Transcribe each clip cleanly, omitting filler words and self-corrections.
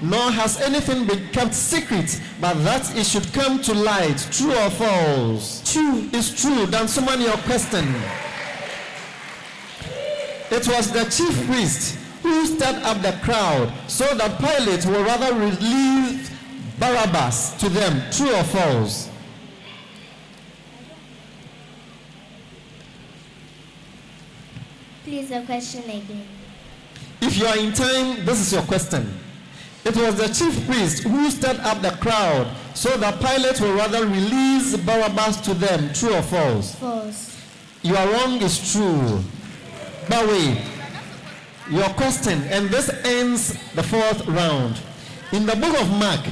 nor has anything been kept secret, but that it should come to light. True or false? True. It's true. Then someone your question. It was the chief priest who stirred up the crowd so that Pilate would rather release Barabbas to them. True or false? Please, the question again. If you are in time, this is your question. It was the chief priest who stirred up the crowd so that Pilate would rather release Barabbas to them. True or false? False. You are wrong, it's true. But wait, your question, and this ends the fourth round. In the book of Mark,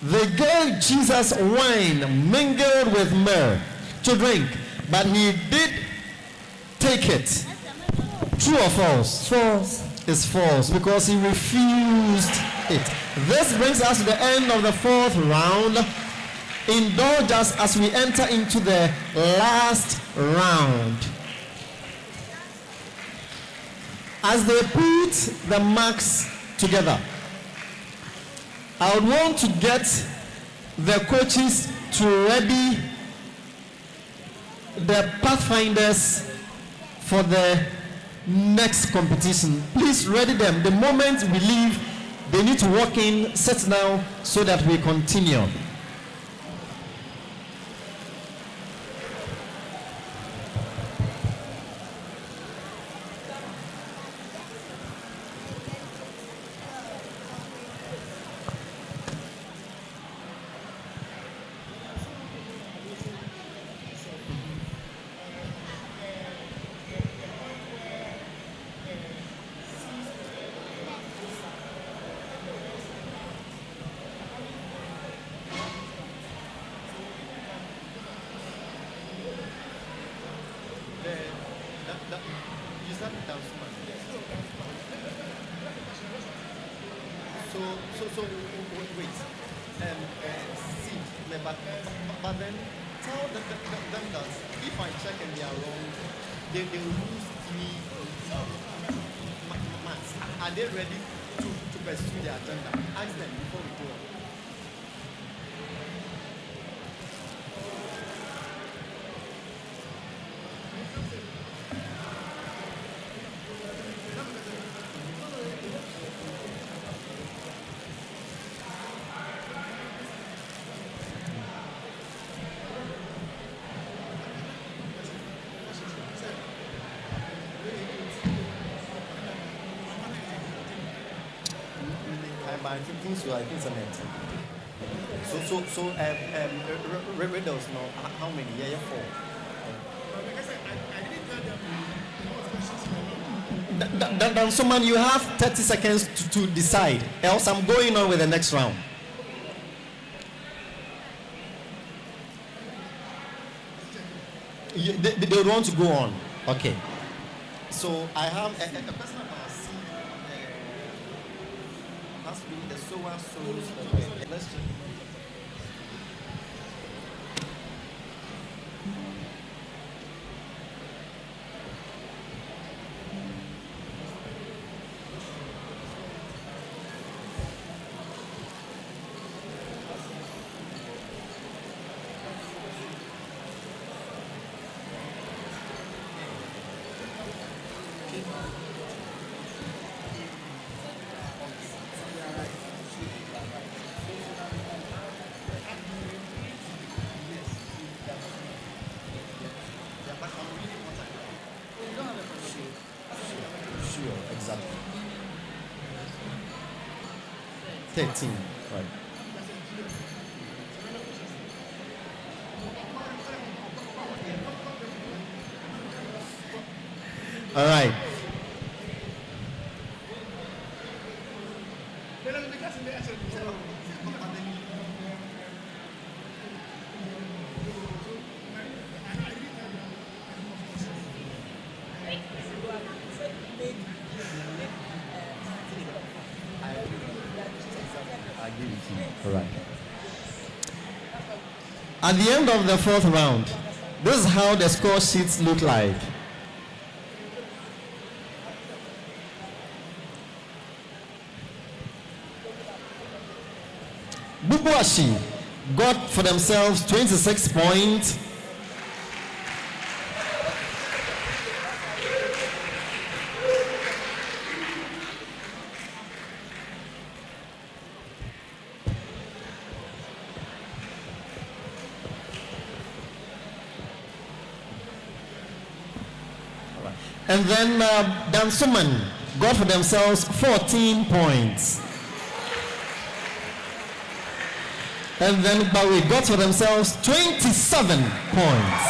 they gave Jesus wine mingled with myrrh to drink, but he did take it. True or false? False. Is false because he refused it. This brings us to the end of the fourth round. Indulge us as we enter into the last round. As they put the marks together, I would want to get the coaches to ready the pathfinders for the next competition. Please ready them. The moment we leave, they need to walk in, sit down so that we continue. So wait. See, but then tell them that if I check and they are wrong, they will lose 3 months. Are they ready to pursue their agenda? Ask them before we go on. I think so. I think so. Riddles, no. How many? Yeah, 4. Then someone, you have 30 seconds to decide. Else, I'm going on with the next round. They would want to go on. Okay. So I have a person. The sower sows. Let's check. Exactly. 13, right. All right. All right. At the end of the fourth round, this is how the score sheets look like. Bubuashi got for themselves 26 points. And then Dansuman got for themselves 14 points. And then Bawi got for themselves 27 points.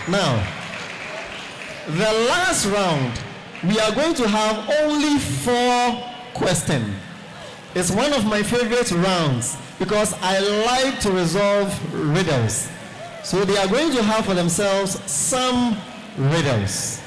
Now, the last round, we are going to have only 4 questions. It's one of my favorite rounds because I like to resolve riddles. So they are going to have for themselves some riddles.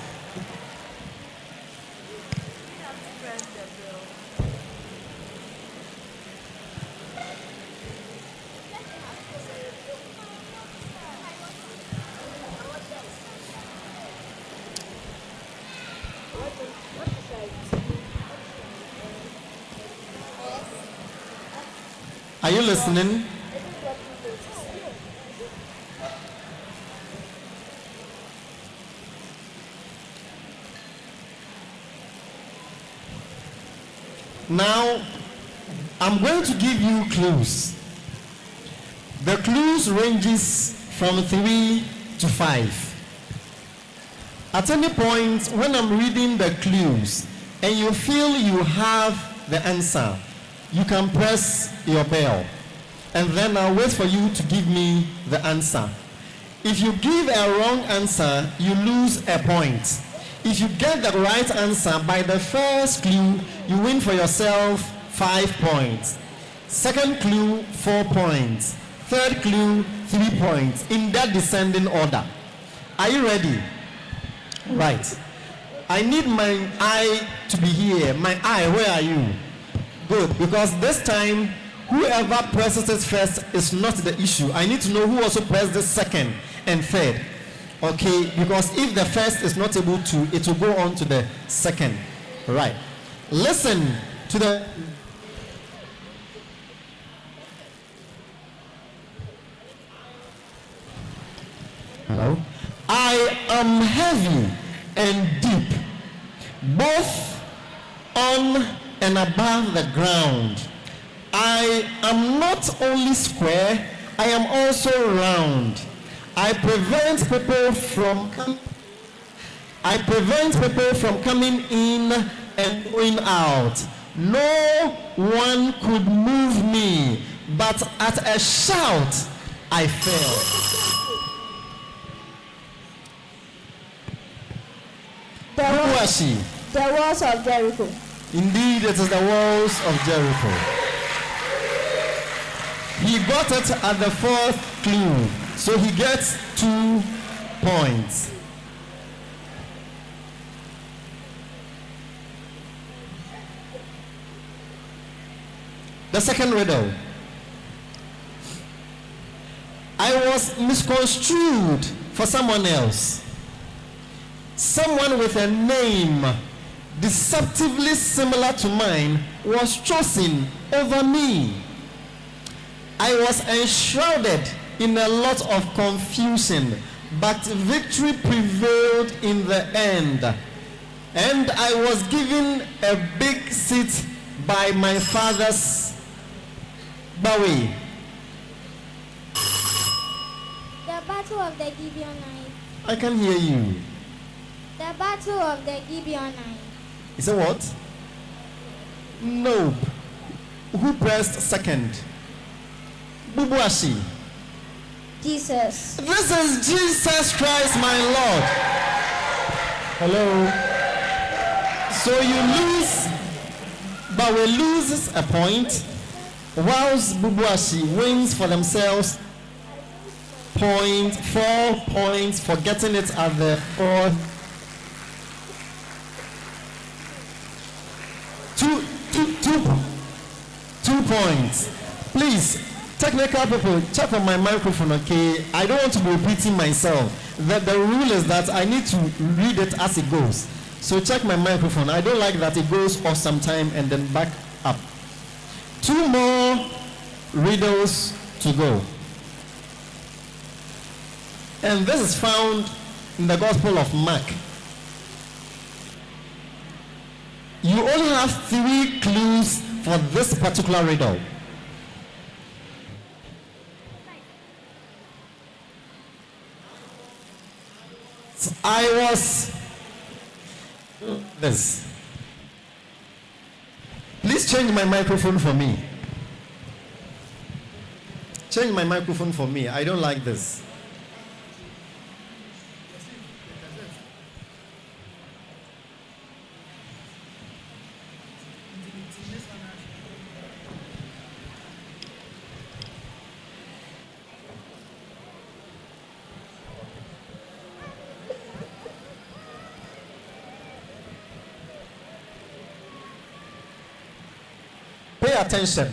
Are you listening? Now, I'm going to give you clues. The clues ranges from 3 to 5. At any point when I'm reading the clues and you feel you have the answer, you can press your bell, and then I'll wait for you to give me the answer. If you give a wrong answer, you lose a point. If you get the right answer by the first clue, you win for yourself 5 points. Second clue, 4 points. Third clue, 3 points, in that descending order. Are you ready? Right. I need my eye to be here. My eye, where are you? Good, because this time, whoever presses it first is not the issue. I need to know who also pressed the second and third. Okay, because if the first is not able to, it will go on to the second. Right. Listen to the... Hello? I am heavy and deep, both on and above the ground. I am not only square, I am also round. I prevent people from coming in and going out. No one could move me, but at a shout, I fell. Who was she? The walls of Jericho. Indeed, it is the walls of Jericho. He got it at the 4th clue, so he gets 2 points. The second riddle. I was misconstrued for someone else. Someone with a name deceptively similar to mine was chosen over me. I was enshrouded in a lot of confusion, but victory prevailed in the end. And I was given a big seat by my father's Bowie. The battle of the Gibeonites. I can hear you. The battle of the Gibeonites. Is it what? No. Who pressed second? Bubuashi. Jesus. This is Jesus Christ, my Lord. Hello. So you lose, Bawe loses a point, whilst Bubuashi wins for themselves 4 points for getting it at the 4th. Two points. Please, technical people, check on my microphone, okay? I don't want to be repeating myself. The rule is that I need to read it as it goes. So check my microphone. I don't like that it goes off sometime and then back up. 2 more riddles to go. And this is found in the Gospel of Mark. You only have 3 clues for this particular riddle. So I was this. Please change my microphone for me. Change my microphone for me. I don't like this. Pay attention.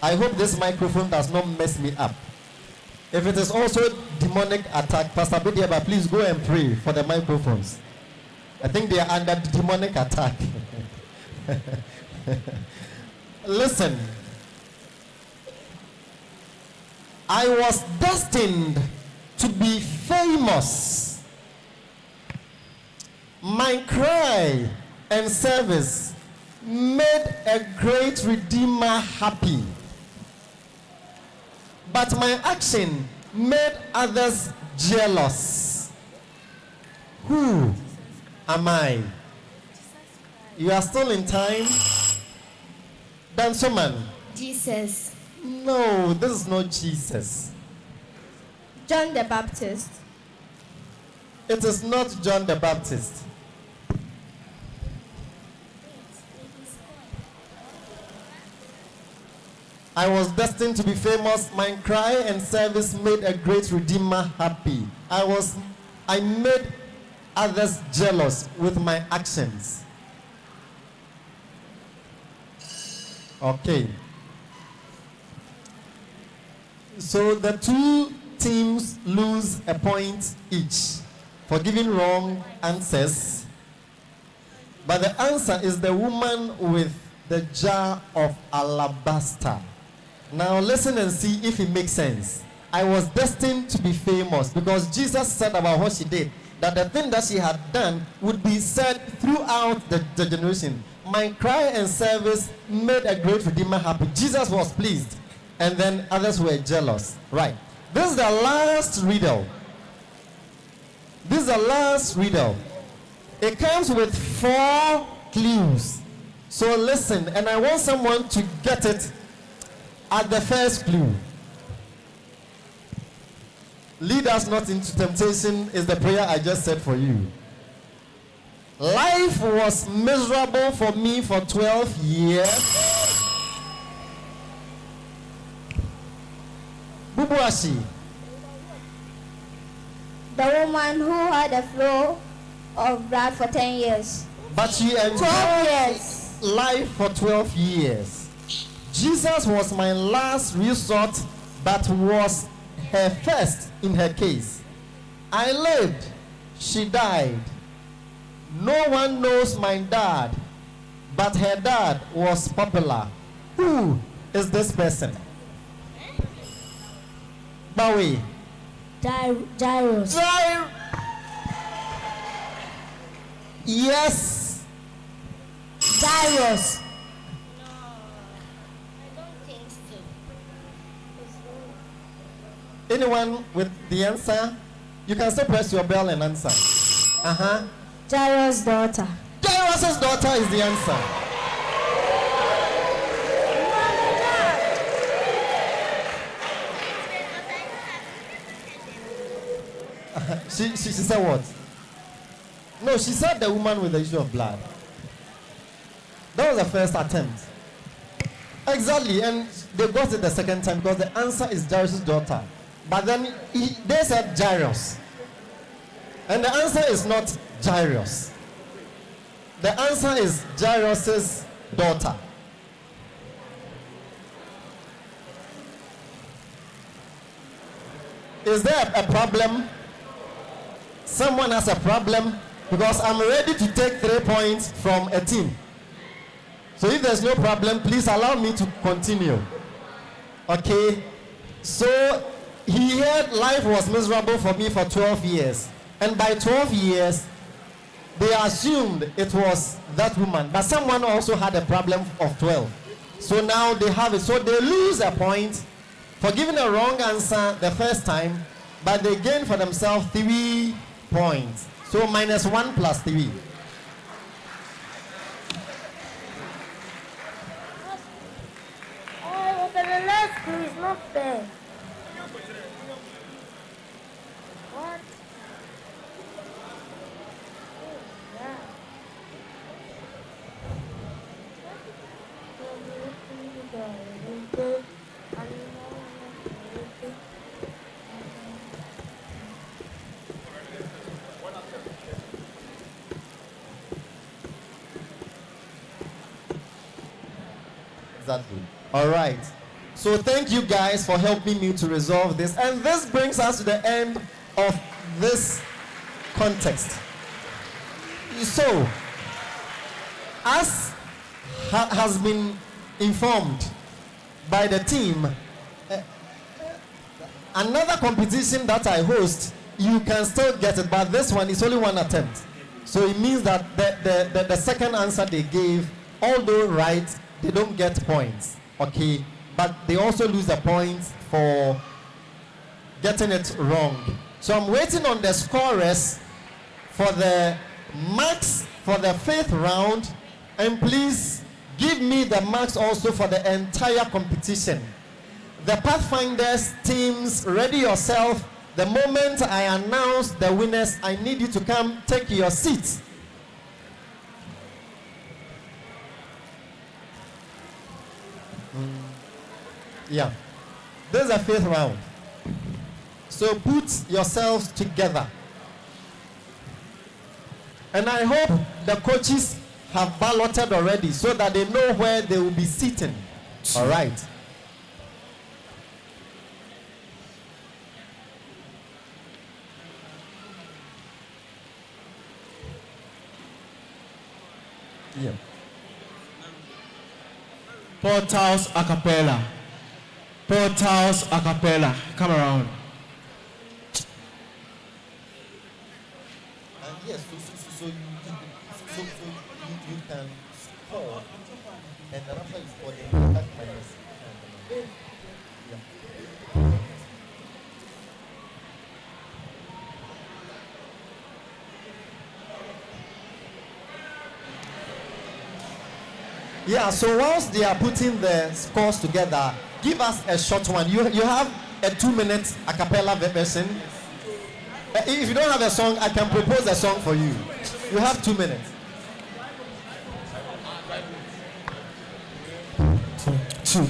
I hope this microphone does not mess me up. If it is also demonic attack, Pastor Bidiaba, please go and pray for the microphones. I think they are under demonic attack. Listen. I was destined to be famous. My cry and service made a great Redeemer happy. But my action made others jealous. Who am I? You are still in time. Dansoman. Jesus. No, this is not Jesus. John the Baptist. It is not John the Baptist. I was destined to be famous. My cry and service made a great Redeemer happy. I made others jealous with my actions. Okay. So the 2 teams lose a point each for giving wrong answers. But the answer is the woman with the jar of alabaster. Now listen and see if it makes sense. I was destined to be famous because Jesus said about what she did, that the thing that she had done would be said throughout the generation. My cry and service made a great Redeemer happy. Jesus was pleased, and then others were jealous. Right. This is the last riddle. This is the last riddle. It comes with 4 clues. So listen, and I want someone to get it at the first clue. Lead us not into temptation is the prayer I just said for you. Life was miserable for me for 12 years. Bubuashi. The woman who had a flow of blood for 10 years. But she enjoyed 12 years. life for 12 years. Jesus was my last resort, but was her first in her case. I lived, she died. No one knows my dad, but her dad was popular. Who is this person? Bowie. Jairus. Yes. Jairus. Anyone with the answer? You can still press your bell and answer. Jairus' daughter. Jairus' daughter is the answer. She said what? No, she said the woman with the issue of blood. That was the first attempt. Exactly, and they got it the second time because the answer is Jairus' daughter. But then they said Jairus. And the answer is not Jairus. The answer is Jairus' daughter. Is there a problem? someone has a problem, because I'm ready to take 3 points from a team. So if there's no problem, please allow me to continue. Okay? So he heard life was miserable for me for 12 years. And by 12 years, they assumed it was that woman. But someone also had a problem of 12. So now they have it. So they lose a point for giving a wrong answer the first time, but they gain for themselves 3 points. So -1 plus 3. Oh, but the last clue is not fair. What? Exactly. All right. So thank you guys for helping me to resolve this. And this brings us to the end of this context. So, as has been informed by the team, another competition that I host, you can still get it, but this one is only one attempt. So it means that the second answer they gave, although right, they don't get points, okay? But they also lose the points for getting it wrong. So I'm waiting on the scorers for the marks for the 5th round, and please give me the marks also for the entire competition. The Pathfinders teams, ready yourself. The moment I announce the winners, I need you to come take your seats. Yeah, this is the 5th round. So put yourselves together. And I hope the coaches have balloted already so that they know where they will be sitting. All right. Yeah. Portals a cappella. Portals a cappella. Come around. Yes, so you can score, and after you score, then you have minus. Yeah, so once they are putting the scores together, give us a short one. You have a 2-minute a cappella version. If you don't have a song, I can propose a song for you. You have 2 minutes. Two.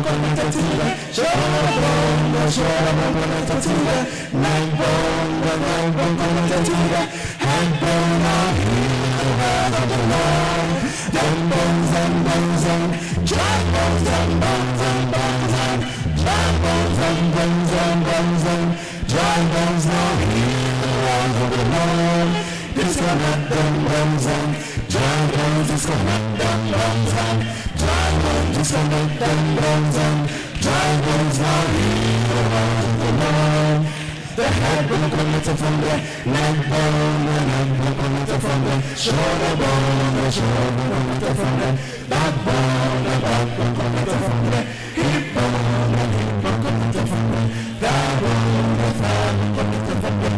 Connected to the Shorabonga, shorabonga, tatira. Nangbonga, nangbonga, tatira. Nangbonga, hear the word of the Lord. Dum bum zam bum zam, jam bum zam bum zam bum zam, jam bum zam bum zam bum zam, jam bum zam, hear the word of the Lord. Disconnect dum bum zam, jam bum disconnect dum bum zam, jam bum disconnect dum bum zam, jam bum zam, hear the word of the Lord. The head will come from the neck bone, the neck will come from the shoulder bone, the shoulder will come from the backbone, the back will come from the hip bone, the hip will come from the thigh bone, the thigh will come from the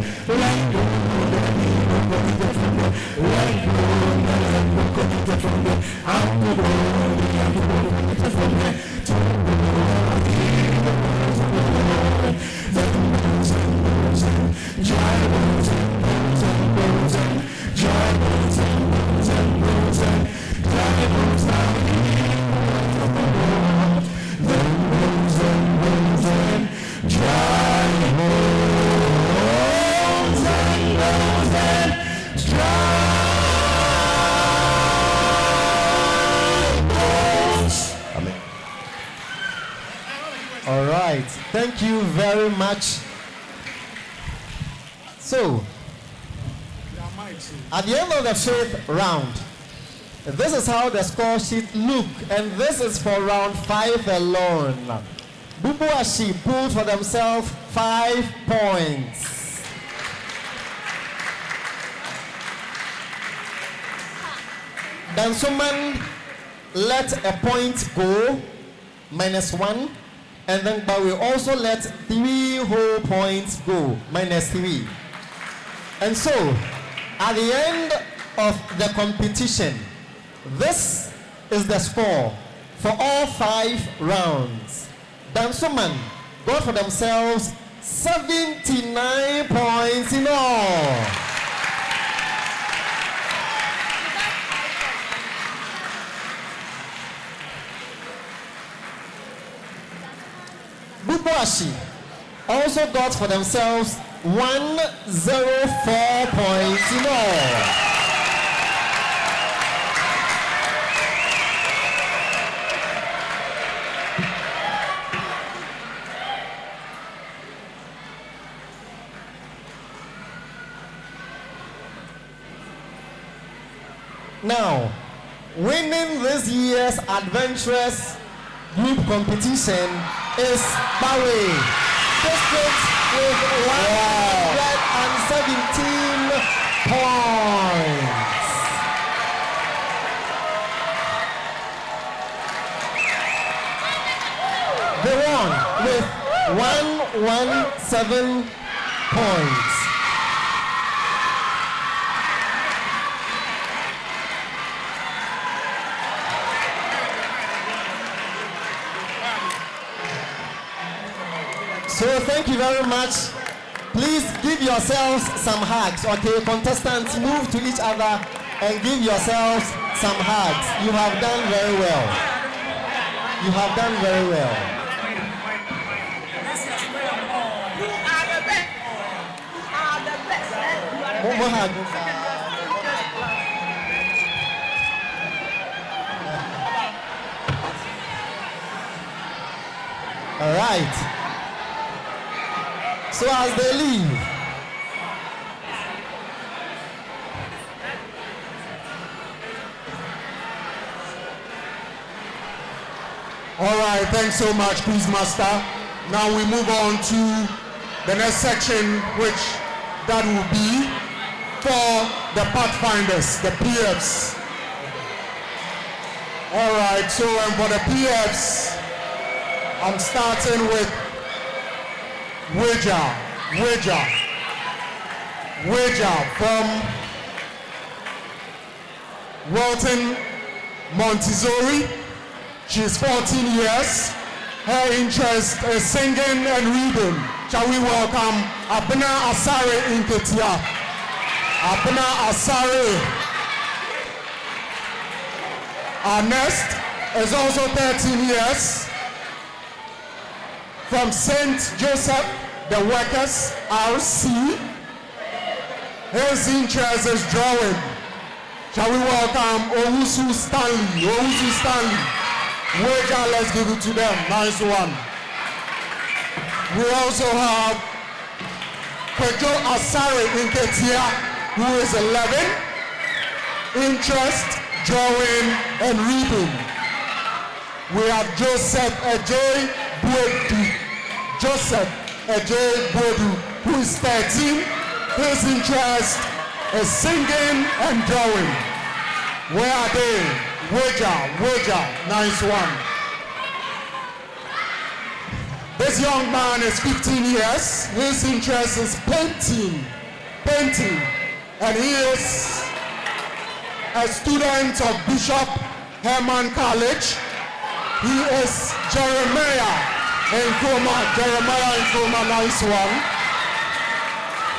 leg bone, the knee will come from the leg bone, the leg will come from the ankle bone, the ankle will come from the toe bone, the heel bones of the Lord, the bones and bones and dry bones and bones and bones and dry bones and bones and bones and dry bones now heal of the Lord. The bones and bones and dry bones and bones and dry bones. Amen. All right. Thank you very much. So, at the end of the fifth round, this is how the score sheet look, and this is for round 5 alone. Bubuashi pulled for themselves 5 points. Dansuman let a point go, -1, and then but we also let 3 whole points go, -3. And so, at the end of the competition, this is the score for all 5 rounds. Dansuman got for themselves 79 points in all. Bubuashi also got for themselves 104 points in all. Now, winning this year's adventurous group competition is Bawe District with 117 points. They won with 117 points. So thank you very much. Please give yourselves some hugs. Okay, contestants, move to each other and give yourselves some hugs. You have done very well. You have done very well. You are the best. You are the best. More hug. All right. So as they leave, All right, thanks so much, Quizmaster. Now we move on to the next section, which that will be for the Pathfinders, the PFs. All right, so for the PFs, I'm starting with Weja from Walton, Montessori. She's 14 years. Her interest is singing and reading. Shall we welcome Abena Asare Inketia? Abena Asare. Our next is also 13 years. From St. Joseph, the Workers RC. His interest is drawing. Shall we welcome Owusu Stanley? Owusu Stanley. Wager, let's give it to them. Nice one. We also have Kwejo Asare Nketia, who is 11. Interest, drawing, and reading. We have Joseph Ejay Bodu. Joseph Ejay Bodu, who is 13. His interest is singing and drawing. Where are they? Wager, nice one. This young man is 15 years. His interest is painting. And he is a student of Bishop Herman College. He is Jeremiah Nkrumah, nice one.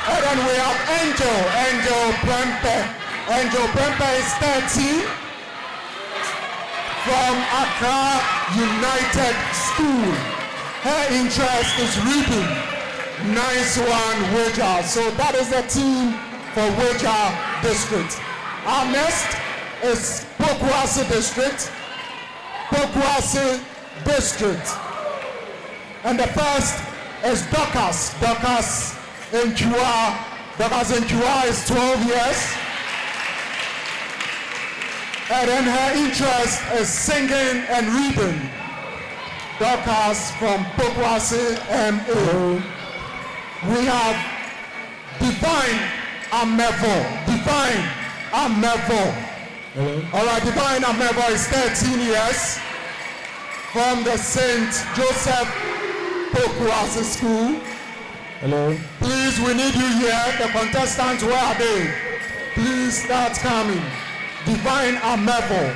And then we have Angel Prempe. Angel Prempe is 13 from Accra United School. Her interest is reading. Nice one, Wager. So that is the team for Wager District. Our next is Pokwasi District. Pokwasi District. And the first is Dorcas Nungua. Dorcas Nungua is 12 years. And then her interest is singing and reading. Dorcas from Pokwasi MA. We have Divine Amevo. All right, Divine Amevo is 13 years from the St. Joseph Pokwasi School. Hello. Please, we need you here. The contestants, where are they? Please start coming. Divine Amevo.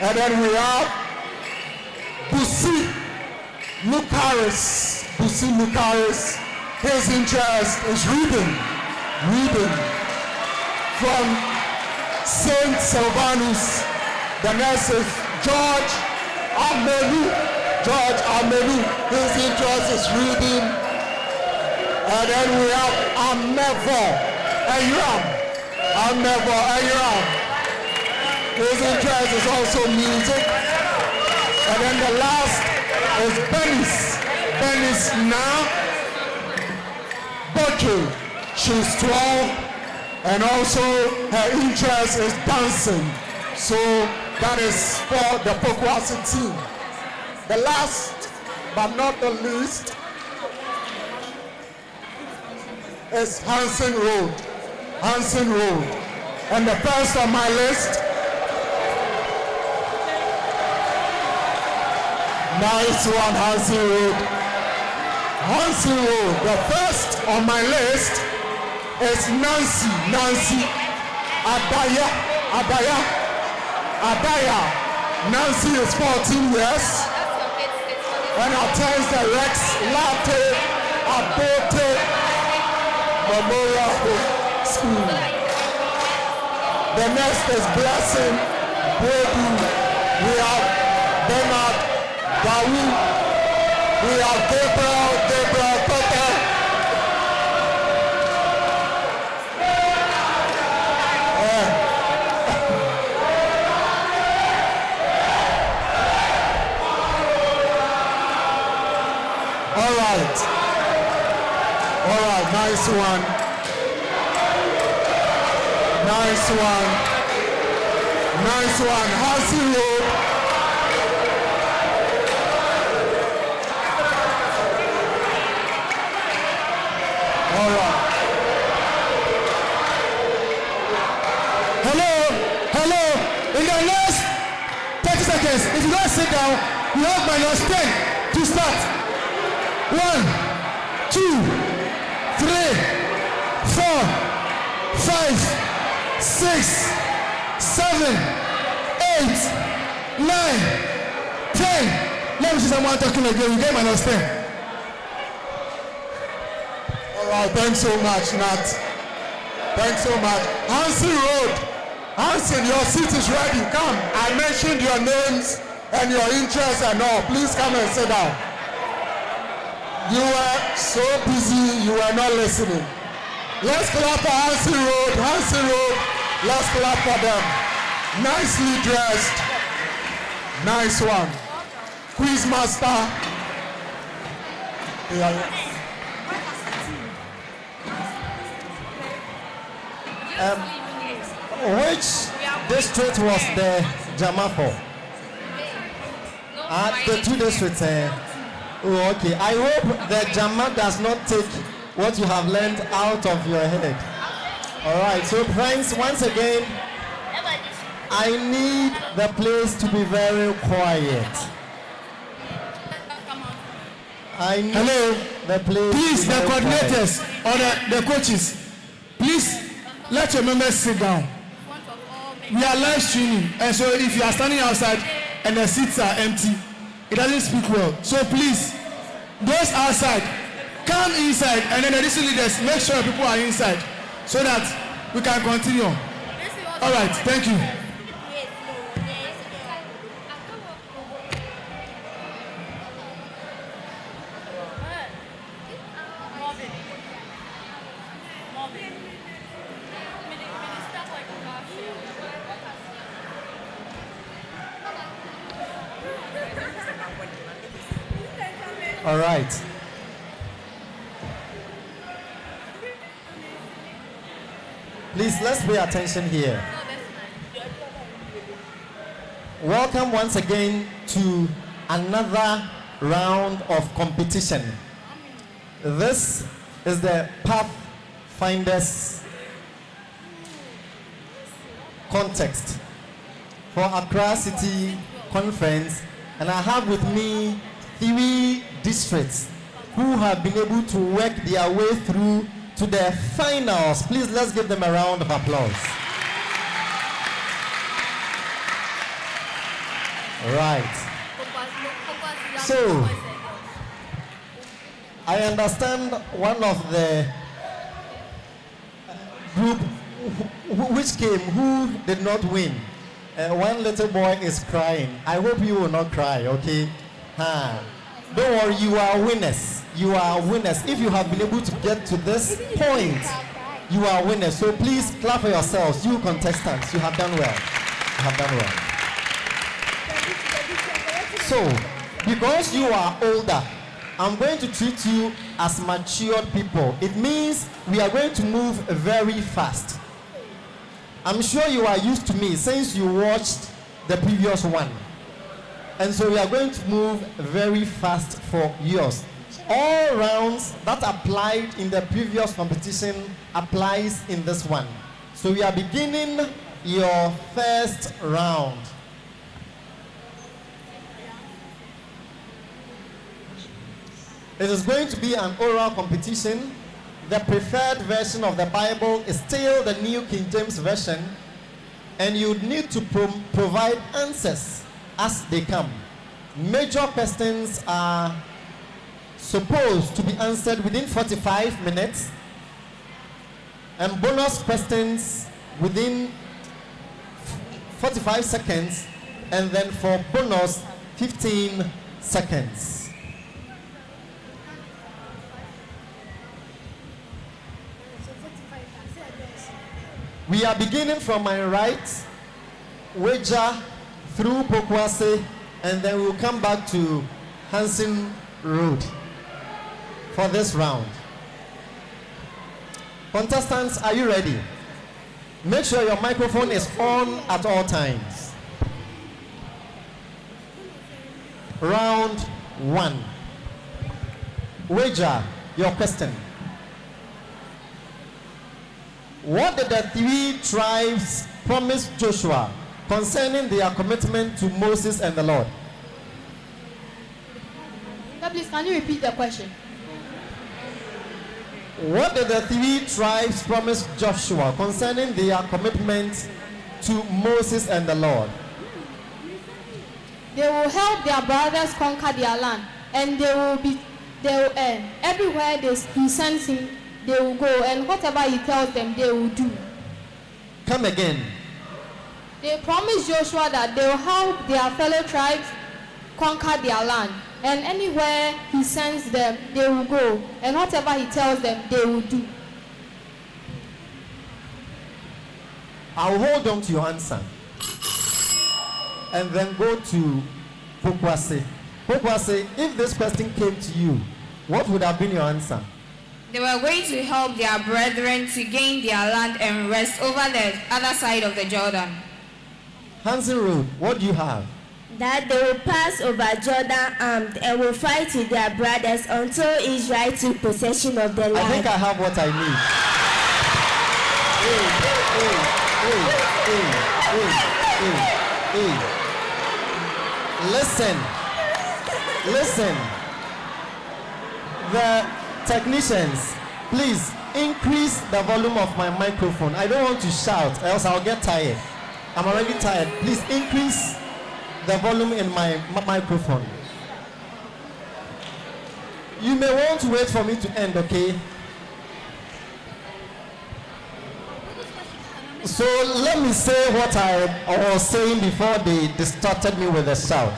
And then we have Busi Lucaris. His interest is reading. From St. Sylvanus. The next is George Amelu. His interest is reading. And then we have Amevo Ayram. His interest is also music. And then the last is Benis now. Boche. She's 12. And also her interest is dancing. So that is for the Pokwasi team. The last but not the least is Hansen Road. And the first on my list, nice one, Hansen Road. The first on my list is Nancy Adaya. Nancy is 14 years and attends the Rex Latte Abote Memorial School. The next is Blessing Bodu. We have Bernard Dawu. We have Gabriel Kote. All right, nice one. Hansi Road. All right. Hello. In the next 30 seconds, if you don't sit down, you have -10 to start. 1, 2, 3, 4, 5, 6, 7, 8, 9, 10. Let me see someone talking again. You get -10. All right, thanks so much, Nat. Thanks so much. Hansen Road. Hansen, your seat is ready. Come. I mentioned your names and your interests and all. Please come and sit down. You were so busy, you were not listening. Let's clap for Hansi Road. Hansi Road. Let's clap for them. Nicely dressed. Nice one. Quizmaster. Yeah. Which district was the Jama for? The two districts. Oh, okay. I hope the Jama does not take what you have learned out of your head. All right. So, friends, once again, I need the place to be very quiet. I need the place. Please, to be the very coordinators or the coaches, please let your members sit down. We are live streaming, and so if you are standing outside and the seats are empty, it doesn't speak well. So please, those outside, come inside, and then the district leaders, make sure people are inside so that we can continue. All right, thank you. All right. Please, let's pay attention here. Welcome once again to another round of competition. This is the Pathfinders context for Accra City Conference, and I have with me 3 districts who have been able to work their way through to the finals. Please, let's give them a round of applause. Right. So, I understand one of the group which came who did not win. One little boy is crying. I hope you will not cry, okay? Don't worry, you are winners. You are winners. If you have been able to get to this point, you are winners. So please clap for yourselves. You contestants, you have done well. You have done well. So, because you are older, I'm going to treat you as matured people. It means we are going to move very fast. I'm sure you are used to me since you watched the previous one. And so we are going to move very fast for yours. All rounds that applied in the previous competition applies in this one. So we are beginning your first round. It is going to be an oral competition. The preferred version of the Bible is still the New King James Version, and you need to provide answers as they come. Major questions are supposed to be answered within 45 minutes, and bonus questions within 45 seconds, and then for bonus 15 seconds. We are beginning from my right, Weja, through Pokwase, and then we'll come back to Hansen Road for this round. Contestants, are you ready? Make sure your microphone is on at all times. Round 1. Weja, your question. What did the 3 tribes promise Joshua concerning their commitment to Moses and the Lord? Please, can you repeat the question? What did the 3 tribes promise Joshua concerning their commitment to Moses and the Lord? They will help their brothers conquer their land, and they will everywhere he sends him, they will go, and whatever he tells them, they will do. Come again. They promised Joshua that they will help their fellow tribes conquer their land, And anywhere he sends them, they will go. And whatever he tells them, they will do. I'll hold on to your answer. And then go to Pokwase. Pokwase, if this question came to you, what would have been your answer? They were going to help their brethren to gain their land and rest over the other side of the Jordan. Hansen Road, what do you have? That they will pass over Jordan armed and will fight with their brothers until Israel took possession of the land. I think I have what I need. Listen. The technicians, please increase the volume of my microphone. I don't want to shout, else I'll get tired. I'm already tired. Please increase the volume in my microphone. You may want to wait for me to end, okay? So let me say what I was saying before they distorted me with a shout.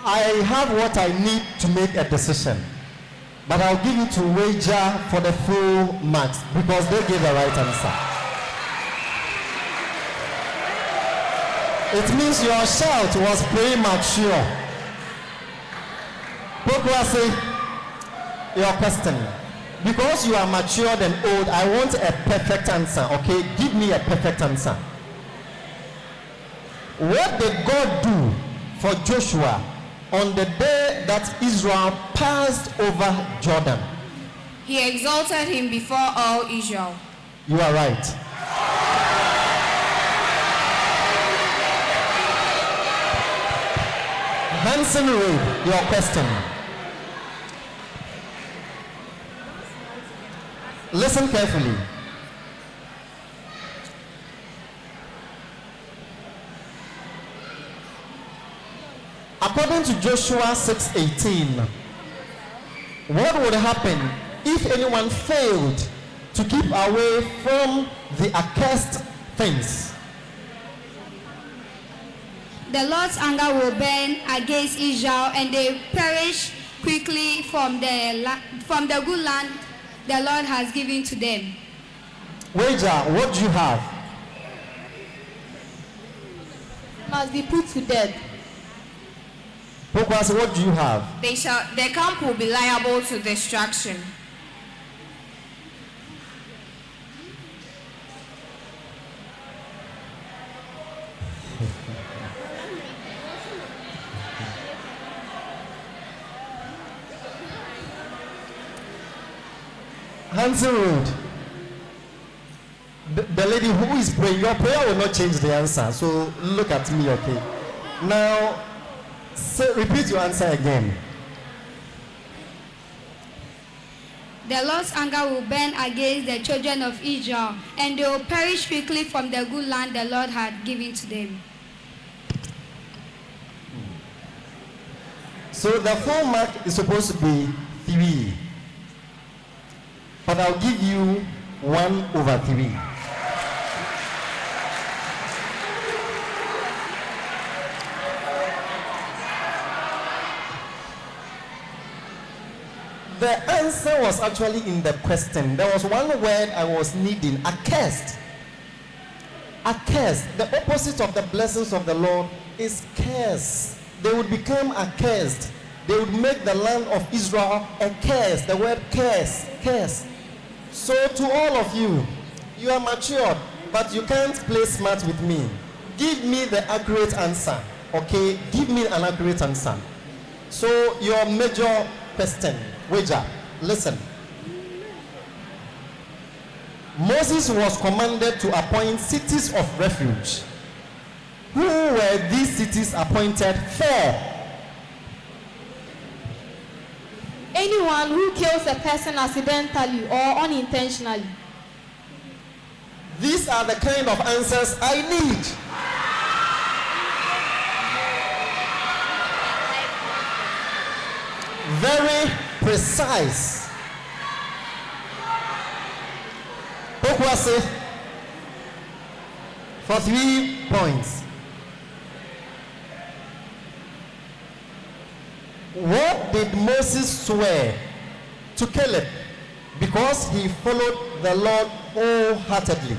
I have what I need to make a decision, but I'll give you to wager for the full marks because they gave the right answer. It means your shout was premature. Pokwase, your question. Because you are matured and old, I want a perfect answer, okay? Give me a perfect answer. What did God do for Joshua on the day that Israel passed over Jordan? He exalted him before all Israel. You are right. Hansen Reid, your question. Listen carefully. According to Joshua 6:18, what would happen if anyone failed to keep away from the accursed things? The Lord's anger will burn against Israel, and they perish quickly from the good land the Lord has given to them. Wager, what do you have? Must be put to death. Pokwase, what do you have? Their camp will be liable to destruction. Hansen Road. The lady who is praying, your prayer will not change the answer. So look at me, okay? Now, repeat your answer again. The Lord's anger will burn against the children of Israel, and they will perish quickly from the good land the Lord had given to them. So the full mark is supposed to be 3. But I'll give you 1/3. The answer was actually in the question. There was one word I was needing, accursed. Accursed. The opposite of the blessings of the Lord is curse. They would become accursed. They would make the land of Israel a curse. The word curse, curse. So to all of you, you are matured, but you can't play smart with me. Give me the accurate answer, okay? Give me an accurate answer. So your major question, wager, listen. Moses was commanded to appoint cities of refuge. Who were these cities appointed for? Anyone who kills a person accidentally or unintentionally. These are the kind of answers I need. Very precise. Pokwase for 3 points. What did Moses swear to Caleb? Because he followed the Lord wholeheartedly.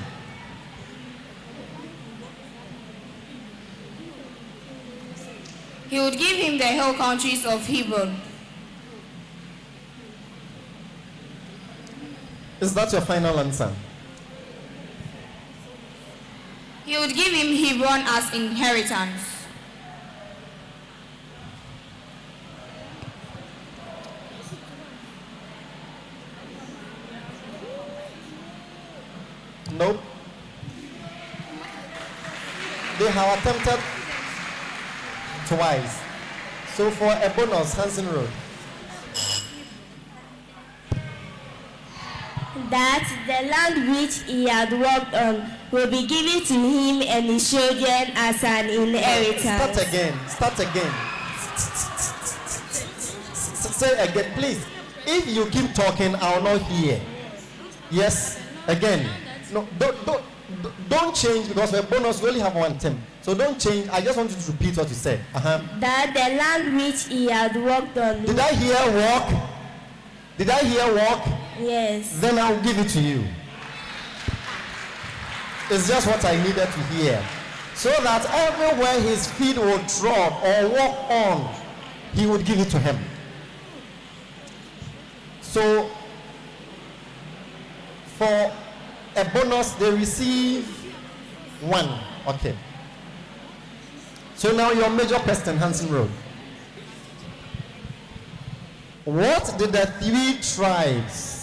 He would give him the hill countries of Hebron. Is that your final answer? He would give him Hebron as inheritance. Nope. They have attempted twice. So for a bonus, Hansen Road. That the land which he had walked on will be given to him and his children as an inheritance. Start again. Say again, please. If you keep talking, I will not hear. Yes, again. No, don't change, because for a bonus we only have one term. So don't change. I just want you to repeat what you said. That the land which he had walked on. Did I hear walk? Did I hear walk? Yes. Then I'll give it to you. It's just what I needed to hear. So that everywhere his feet would trod or walk on, he would give it to him. So for a bonus, they receive 1. Okay. So now your major question, Hansen Road. What did the 3 tribes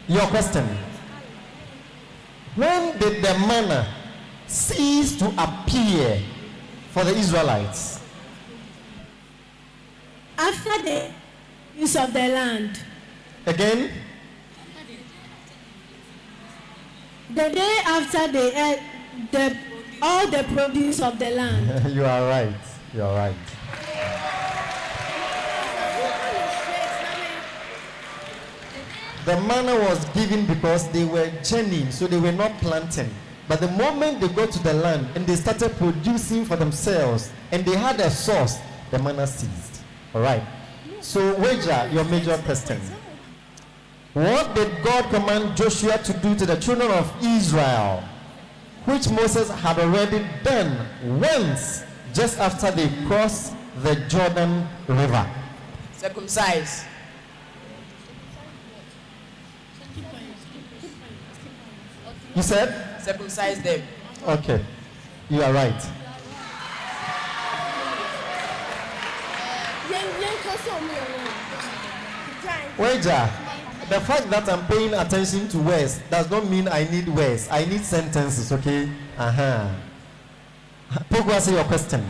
Your question. When did the manna cease to appear for the Israelites? After the use of the land. Again? The day after they ate all the produce of the land. You are right. You are right. The manna was given because they were journeying, so they were not planting. But the moment they got to the land and they started producing for themselves and they had a source, the manna ceased. All right. So, Wager, your major question. What did God command Joshua to do to the children of Israel, which Moses had already done once, just after they crossed the Jordan River? Circumcise. You said? Circumcise them. Okay. You are right. Wager, the fact that I'm paying attention to words does not mean I need words. I need sentences, okay? Pogwa, say your question.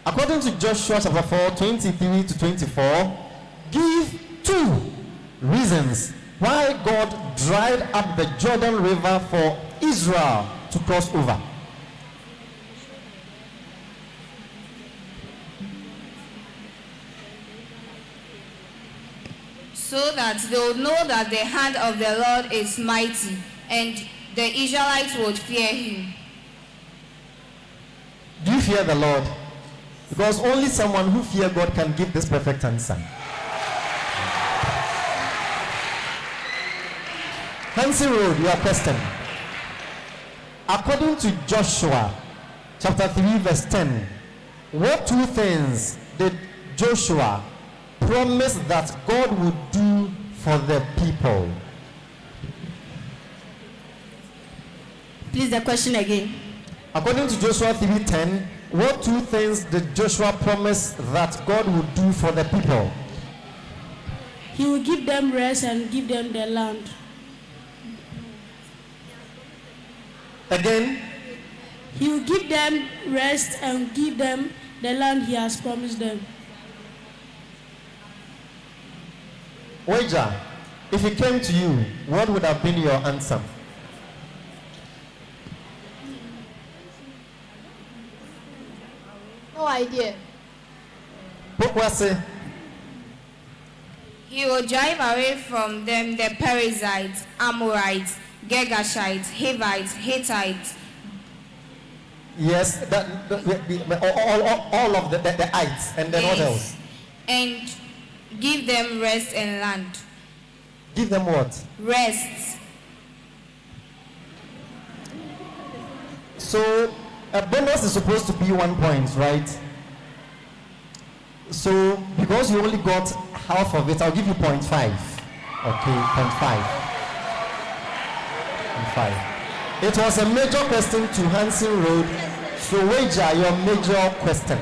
According to Joshua chapter 4, 23 to 24, give 2 reasons why God dried up the Jordan River for Israel to cross over. So that they would know that the hand of the Lord is mighty, and the Israelites would fear him. Do you fear the Lord? Because only someone who fears God can give this perfect answer. Hansi Road, your question. According to Joshua chapter 3 verse 10, what 2 things did Joshua promise that God would do for the people? Please, the question again. According to Joshua 3:10, what 2 things did Joshua promise that God would do for the people? He will give them rest and give them the land. Again? He will give them rest and give them the land he has promised them. Wager, if it came to you, what would have been your answer? No idea. Pokwase. He will drive away from them the Perizzites, Amorites, Girgashites, Hivites, Hittites. Yes, all of the ites, and then what else? And give them rest and land. Give them what? Rest. So a bonus is supposed to be 1 point, right? So because you only got half of it, I'll give you 0.5. Okay, 0.5. 0.5. It was a major question to Hansen Road. So wager your major question.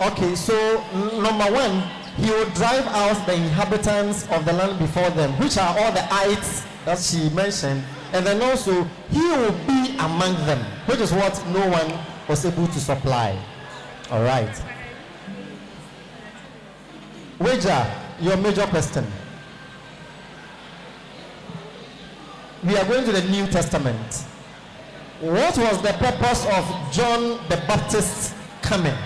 Okay, so number one, he will drive out the inhabitants of the land before them, which are all the ites that she mentioned, and then also he will be among them, which is what no one was able to supply. All right. Wager your major question. We are going to the New Testament. What was the purpose of John the Baptist coming?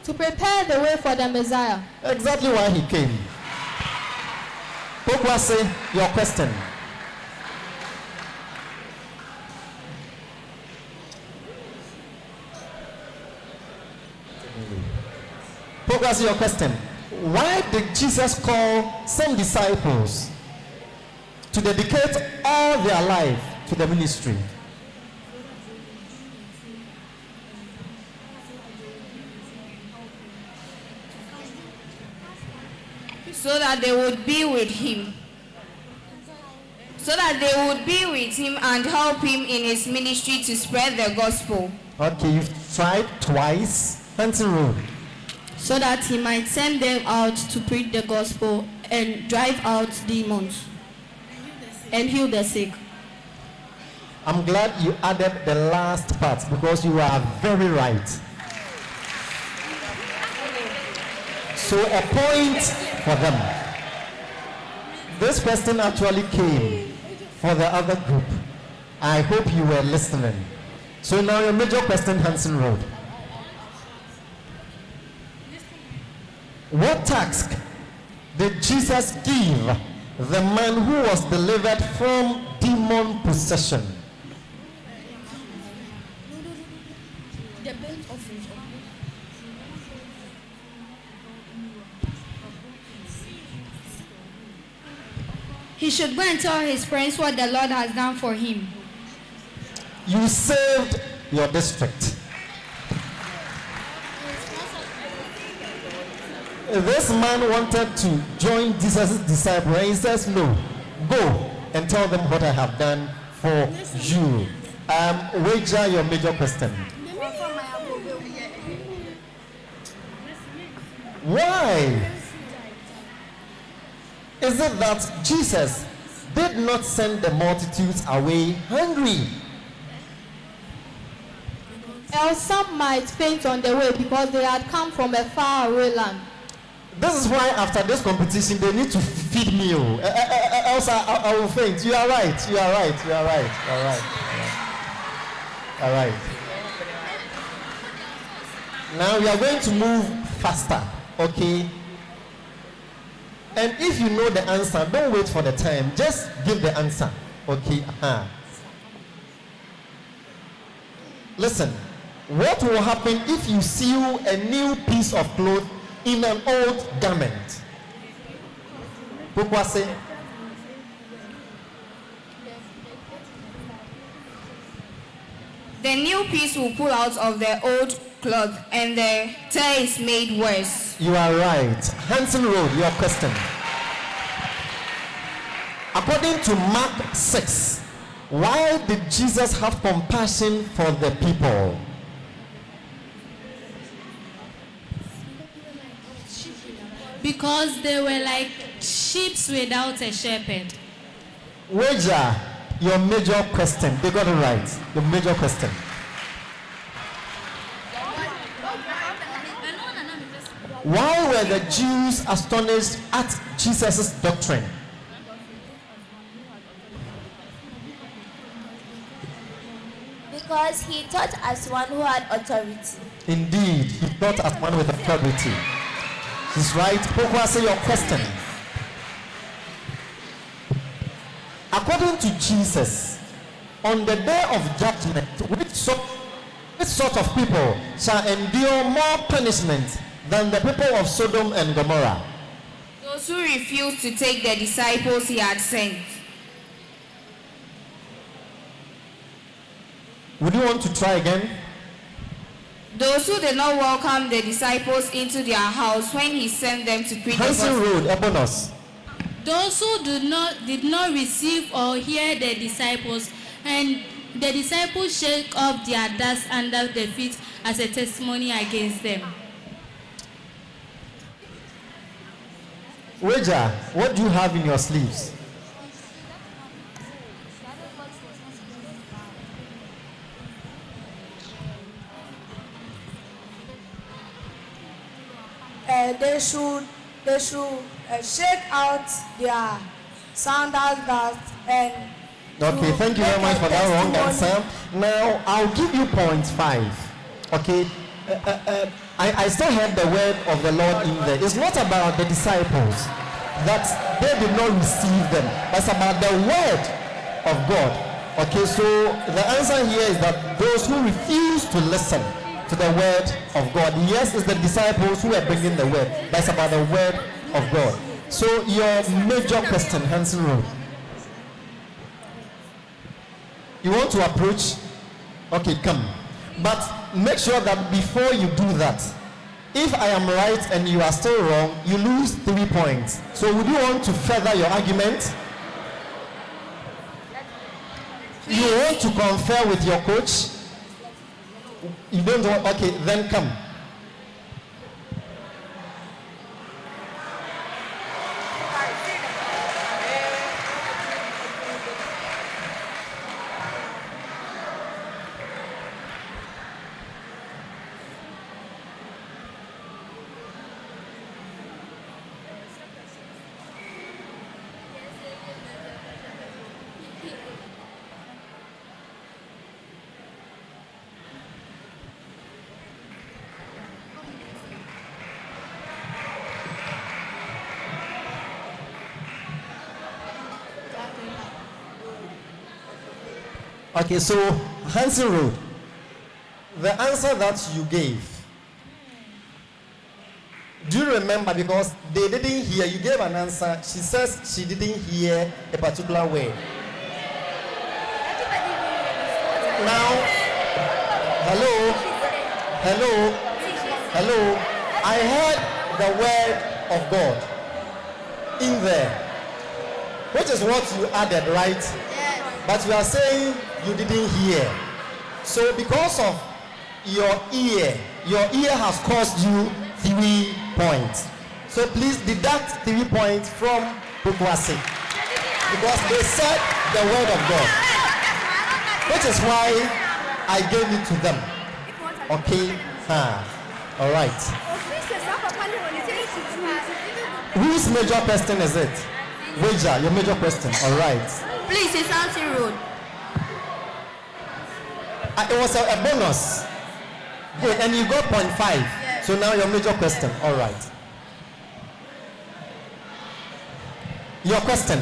To prepare the way for the Messiah. Exactly why he came. Pokwase, your question. Pokwase, your question. Why did Jesus call some disciples to dedicate all their life to the ministry? So that they would be with him. So that they would be with him and help him in his ministry to spread the gospel. Okay, you've tried twice. Hansen Road. So that he might send them out to preach the gospel and drive out demons and heal the sick. I'm glad you added the last part because you are very right. So a point for them. This question actually came for the other group. I hope you were listening. So now your major question, Hansen Road. What task did Jesus give the man who was delivered from demon possession? He should go and tell his friends what the Lord has done for him. You saved your district. This man wanted to join Jesus' disciple, and he says, no, go and tell them what I have done for you. Wager your major question. Why is it that Jesus did not send the multitudes away hungry? Else some might faint on the way because they had come from a far away land. This is why after this competition they need to feed me. Else I will faint. You are right. You are right. You are right. You are right. All right. Now we are going to move faster. Okay. And if you know the answer, don't wait for the time. Just give the answer. Okay. Listen. What will happen if you sew a new piece of cloth in an old garment? Pokwase. The new piece will pull out of the old cloth and the tear is made worse. You are right. Hansen Road, your question. According to Mark 6, why did Jesus have compassion for the people? Because they were like sheep without a shepherd. Wager your major question. They got it right. Your major question. Why were the Jews astonished at Jesus' doctrine? Because he taught as one who had authority. Indeed, he taught as one with authority. He's right. Pokwase, your question. According to Jesus, on the day of judgment, which sort of people shall endure more punishment than the people of Sodom and Gomorrah? Those who refused to take the disciples he had sent. Would you want to try again? Those who did not welcome the disciples into their house when he sent them to preach the Hansen gospel. Road, Ebonos. Those who did not receive or hear the disciples, and the disciples shake off their dust under their feet as a testimony against them. Weja, what do you have in your sleeves? They should shake out their sandals dust and. Okay, thank you very much for that wrong answer. Now, I'll give you 0.5. Okay, I still have the word of the Lord in there. It's not about the disciples that they did not receive them, but it's about the word of God. Okay, so the answer here is that those who refuse to listen to the word of God. Yes, it's the disciples who are bringing the word, but it's about the word of God. So your major question, Hansen Road. You want to approach? Okay, come. But make sure that before you do that, if I am right and you are still wrong, you lose 3 points. So would you want to further your argument? You want to confer with your coach? You don't want, okay, then come. Okay, so Hansen Road, the answer that you gave, do you remember? Because they didn't hear, you gave an answer, she says she didn't hear a particular word. Now, hello, I heard the word of God in there, which is what you added, right? Yes. But you are saying you didn't hear. So because of your ear has caused you 3 points. So please deduct 3 points from Bukwasi, because they said the word of God, which is why I gave it to them. Okay? All right. Whose major question is it? Weja, your major question. All right. Please, it's Hansen Road. It was a bonus. Good, and you got 0.5. Yes. So now your major question. All right. Your question.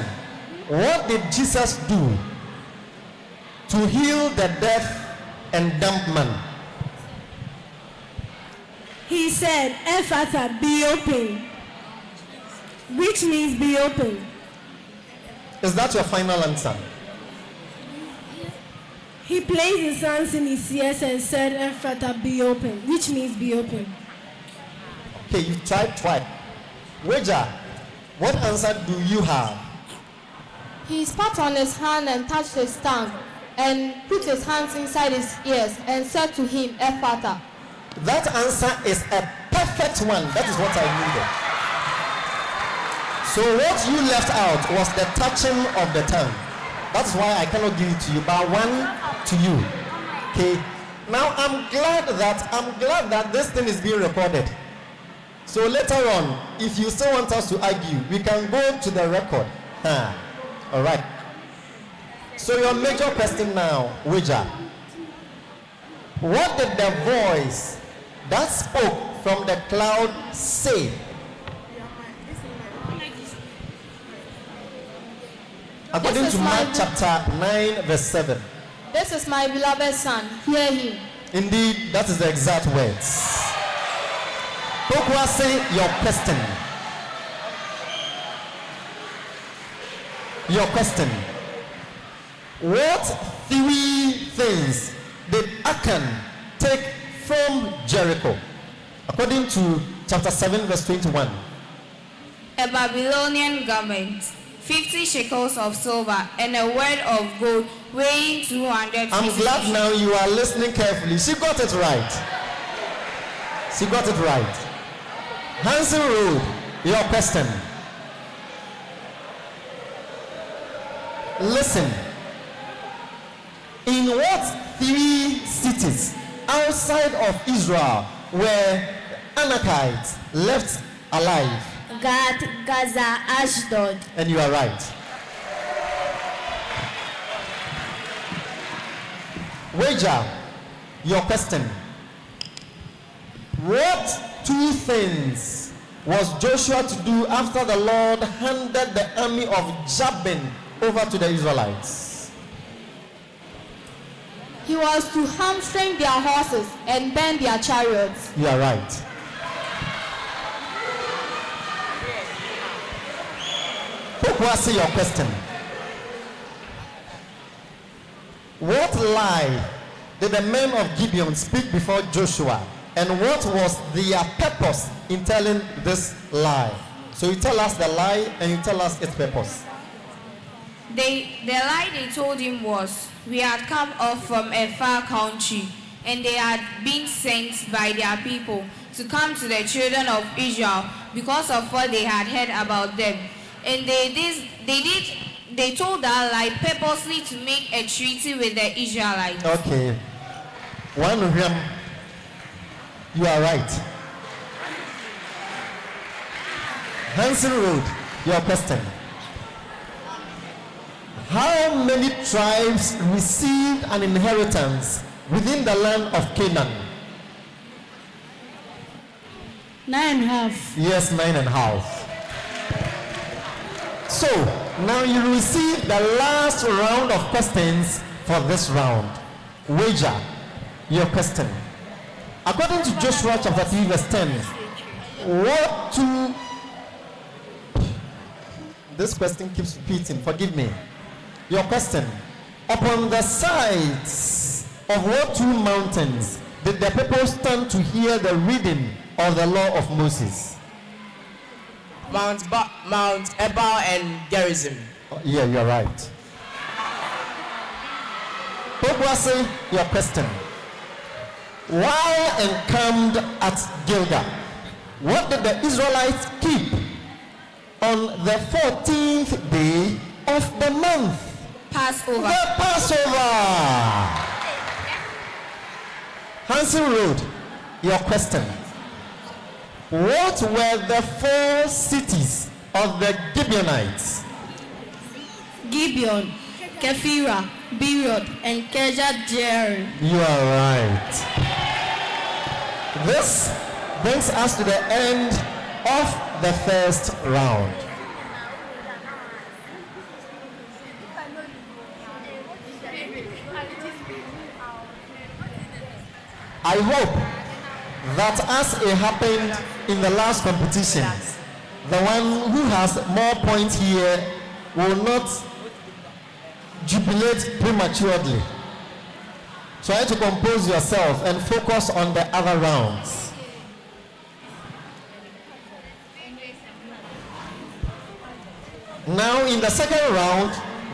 What did Jesus do to heal the deaf and dumb man? He said, Ephata, be open. Which means be open. Is that your final answer? He placed his hands in his ears and said, Ephata, be open. Which means be open. Okay, you tried twice. Weja, what answer do you have? He spat on his hand and touched his tongue, and put his hands inside his ears, and said to him, Ephata. That answer is a perfect one. That is what I needed. So what you left out was the touching of the tongue. That's why I cannot give it to you, but one to you. Okay. Now I'm glad that this thing is being recorded. So later on, if you still want us to argue, we can go to the record. All right. So your major question now, Weja. What did the voice that spoke from the cloud say? According to Mark chapter 9, verse 7. This is my beloved son, hear him. Indeed, that is the exact words. Pokwa say your question. Your question. What three things did Achan take from Jericho? According to chapter 7, verse 21. A Babylonian garment, 50 shekels of silver, and a word of gold weighing 200. I'm glad now you are listening carefully. She got it right. She got it right. Hansen Road, your question. Listen. In what three cities outside of Israel were Anakites left alive? Gad, Gaza, Ashdod. And you are right. Wager, your question. What two things was Joshua to do after the Lord handed the army of Jabin over to the Israelites? He was to hamstring their horses and bend their chariots. You are right. What's your question? What lie did the men of Gibeon speak before Joshua? And what was their purpose in telling this lie? So you tell us the lie and you tell us its purpose. The lie they told him was, we had come off from a far country, and they had been sent by their people to come to the children of Israel because of what they had heard about them. And they told that lie purposely to make a treaty with the Israelites. Okay. One of them, you are right. Hansen Road, your question. How many tribes received an inheritance within the land of Canaan? 9.5. Yes, 9.5. So, now you receive the last round of questions for this round. Wager, your question. According to Joshua chapter 3 verse 10, what two... This question keeps repeating, forgive me. Your question. Upon the sides of what two mountains did the people stand to hear the reading of the law of Moses? Mount Ebal and Gerizim. Oh, yeah, you're right. Pogwase, your question. While encamped at Gilgal, what did the Israelites keep on the 14th day of the month? Passover. The Passover. Hansen Road, your question. What were the four cities of the Gibeonites? Gibeon, Kephira, Beerot, and Kirjath-jearim. You are right. This brings us to the end of the first round. I hope that as it happened in the last competition, the one who has more points here will not jubilate prematurely. Try to compose yourself and focus on the other rounds. Now in the second round,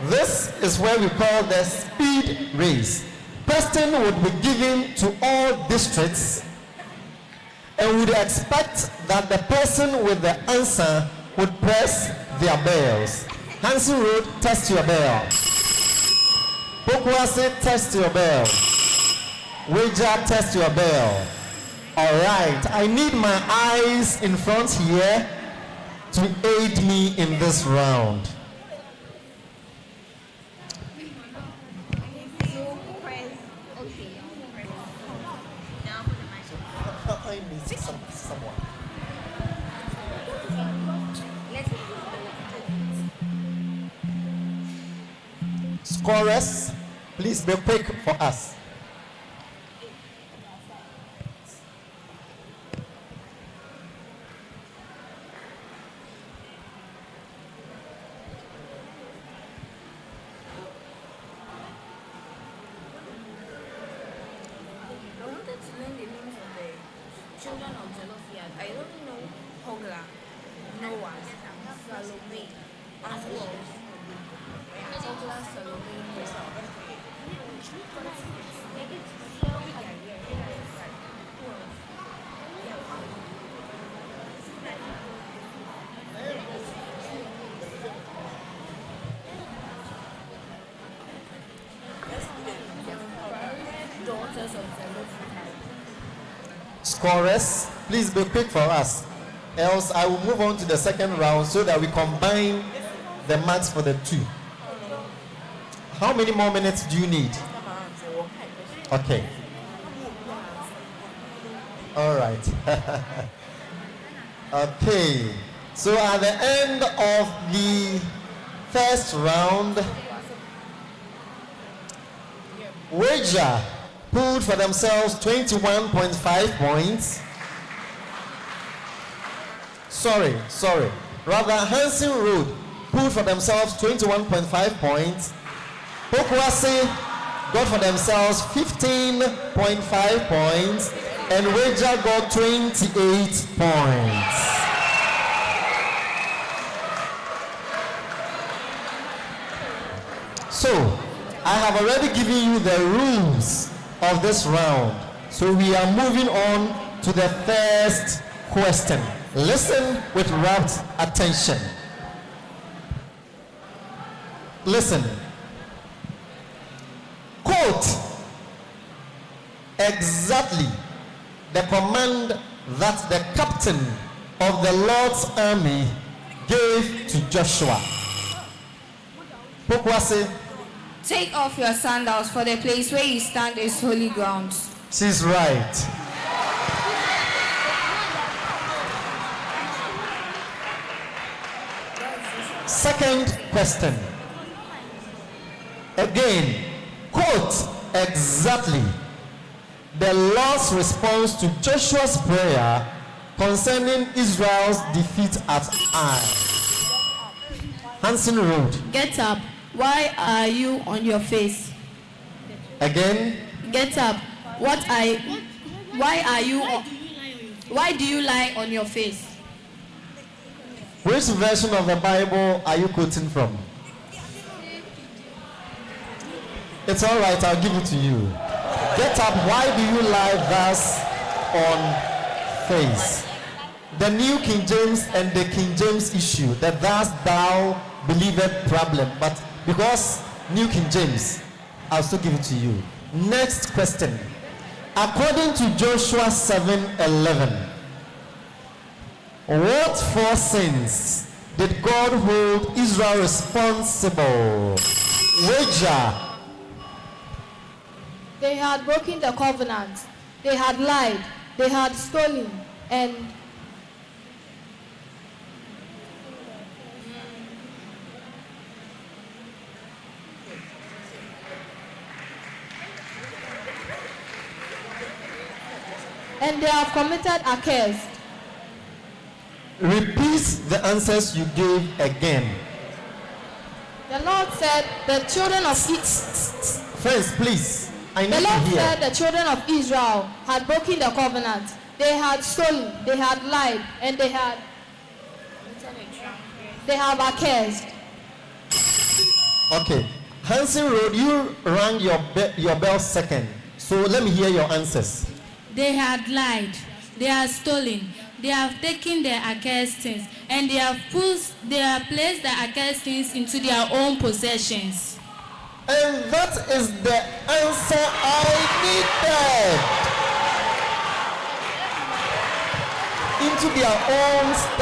this is where we call the speed race. Question would be given to all districts, and we'd expect that the person with the answer would press their bells. Hansen Road, test your bell. Pokwase, test your bell. Wager, test your bell. All right, I need my eyes in front here to aid me in this round. Someone. Scorers, please be quick for us. I wanted to learn the names of the children of Zelophehad. I only know Hogla, Noah, Salome, and who else? Hogla, Salome, Noah. Daughters of Zelophehad. Scorers, please be quick for us. Else I will move on to the second round so that we combine the marks for the two. How many more minutes do you need? Okay. All right. Okay. So at the end of the first round, Wager pulled for themselves 21.5 points. Sorry. Rather, Hansen Road pulled for themselves 21.5 points. Pokwase got for themselves 15.5 points. And Wager got 28 points. So, I have already given you the rules of this round. So we are moving on to the first question. Listen with rapt attention. Listen. Quote exactly the command that the captain of the Lord's army gave to Joshua. Pokwase. Take off your sandals, for the place where you stand is holy ground. She's right. Second question. Again, quote exactly the Lord's response to Joshua's prayer concerning Israel's defeat at Ai. Hansen Road. Get up. Why are you on your face? Again. Get up. Why do you lie on your face? Which version of the Bible are you quoting from? It's all right, I'll give it to you. Get up. Why do you lie thus on face? The New King James and the King James issue, the thus thou believeth problem, but because New King James, I'll still give it to you. Next question. According to Joshua 7:11, what four sins did God hold Israel responsible? Wager. They had broken the covenant. They had lied. They had stolen. And they have committed accursed. Repeat the answers you gave again. The Lord said the children of Friends, please. I need the Lord to hear. said the children of Israel had broken the covenant. They had stolen, they had lied, and they have accursed. Okay. Hansen Road, you rang your bell second. So let me hear your answers. They had lied, they have stolen, they have taken their accursed things, and they have placed the accursed things into their own possessions. And that is the answer I needed. Into their own stuff.